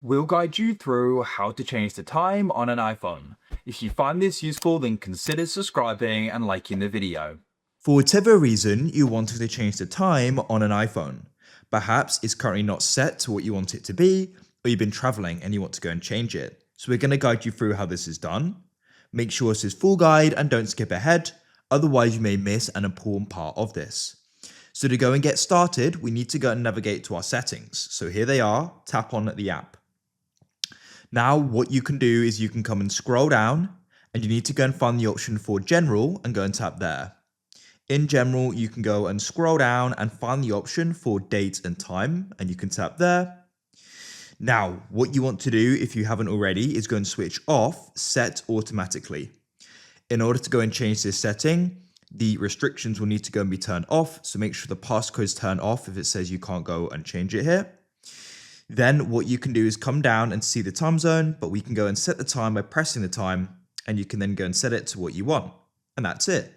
We'll guide you through how to change the time on an iPhone. If you find this useful, then consider subscribing and liking the video. For whatever reason you wanted to change the time on an iPhone. Perhaps it's currently not set to what you want it to be, or you've been traveling and you want to go and change it. So we're going to guide you through how this is done. Make sure this is full guide and don't skip ahead, otherwise you may miss an important part of this. So to go and get started, we need to go and navigate to our settings. So here they are, tap on the app. Now what you can do is you can come and scroll down and you need to go and find the option for general and go and tap there. In general, you can go and scroll down and find the option for date and time and you can tap there. Now, what you want to do if you haven't already is go and switch off set automatically. In order to go and change this setting, the restrictions will need to go and be turned off. So make sure the passcode is turned off if it says you can't go and change it here. Then what you can do is come down and see the time zone, but we can go and set the time by pressing the time and you can then go and set it to what you want. And that's it.